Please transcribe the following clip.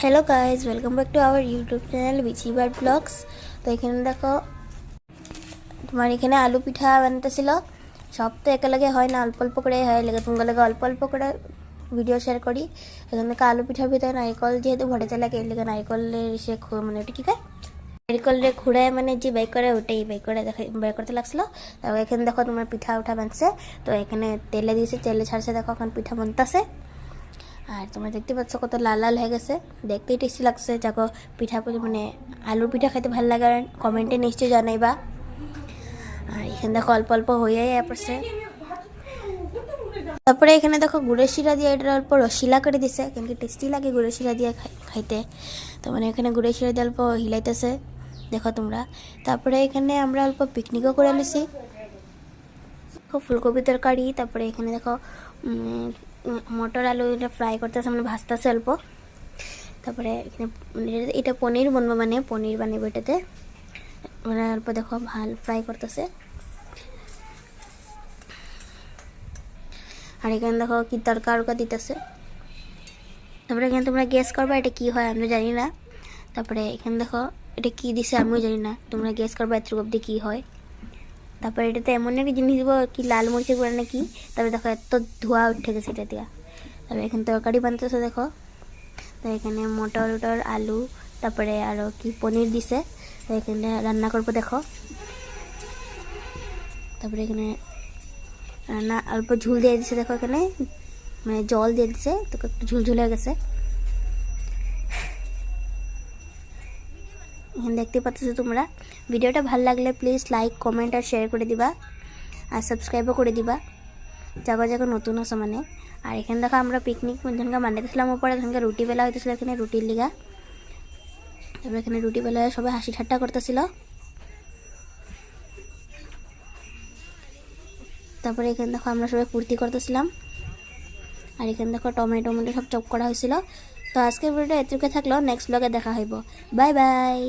Hello guys welcome back to our YouTube channel बिची बार्ड blogs. तो ये देखो तुम्हारे एखे आलू पिठा बानातेছিল सब तो एकेलगे है ना अल्प अल्प करे है लगे तुम्हारे अल्प अल्प करे भिडिओ शेयर करी एखे आलू पिठार भीतर नारिकल जेहेतु भरे लगे लगे नारिकल से मैं कि नारिकल खुड़ाए मैंने जी बाइक करे ओटे बाइक बाइक करते लागছিল एखे देखो तुम्हारे पिठा उठा बानছে तो एखे तेले दिए तेले छाड़ছে देखो पिठा बनते और तुम्हारे देखते पाচ্ছ कत लाल लाल हो गए देखते ही टेस्टी लगছে जाको पिठा मैं आलूर पिठा खाते भल लगे कमेंटे निश्चय जानाइबा और ये देखो अल्प अल्प हो जाए तारपरे एखाने देखो गुड़ेर शिरा दिए अल्प रसिला कर दिसे क्योंकि टेस्टी लगे गुड़ेर शिरा दिए खाइते तो मैं एखाने गुड़ेर शिरा दिए अल्प हिलाइतेছে देखो तुम्हारा तारपरे एखाने आमरा अल्प पिकनिकও करे लिছি फुलकपि तरकारी तारपरे एखाने देखो मटर आलू ये फ्राई करते मैं भाजते अल्प तारपरे ये पनीर बनबो माने पनीर बानाबो एटाते मैं अल्प देखो भाल फ्राई करते और एखाने देखो कि तड़का उड़का दीतेছে तारपरे एखाने तुम्हारा गेस करबा এটা কি হয় আমি জানি না तारपरे एखाने देखो এটা কি দিছে আমিও জানি না তোমরা গেস করবা এত অবধি কি হয় তারপরে এটাতে এমন একটা জিনিস দিব কি লাল মরিচের গুঁড়া নাকি তারপরে দেখো এত ধোয়া উঠে গেছে এটা দিয়া তারপরে এখানে তরকারি বানতেছে দেখো তো এখানে মটর উটর আলু তারপরে আরও কি পনির দিছে তো এখানে রান্না করবো দেখো তারপরে এখানে রান্না অল্প ঝুল দিয়ে দিছে দেখো এখানে মানে জল দিয়ে দিছে তো একটু ঝুলঝুল হয়ে গেছে এখানে দেখতে পাচ্ছ তোমরা ভিডিওটা ভালো লাগলে প্লিজ লাইক কমেন্ট আর শেয়ার করে দিবা আর সাবস্ক্রাইবও করে দিবা জায়গা জায়গা নতুন আছে মানে আর এখানে দেখো আমরা পিকনিক মধ্যে বানাইতেছিলাম উপরে এখানে রুটি বেলা হইতেছিল এখানে রুটির লিগা তারপরে এখানে রুটি বেলা সবাই হাসি ঠাট্টা করতেছিল তারপরে এখানে দেখো আমরা সবাই ফুর্তি করতেছিলাম আর এখানে দেখো টমেটো সব চপ করা হয়েছিল। তো আজকের ভিডিওটা এতটুকু থাকলো নেক্সট ব্লগে দেখা হইব বাই বাই।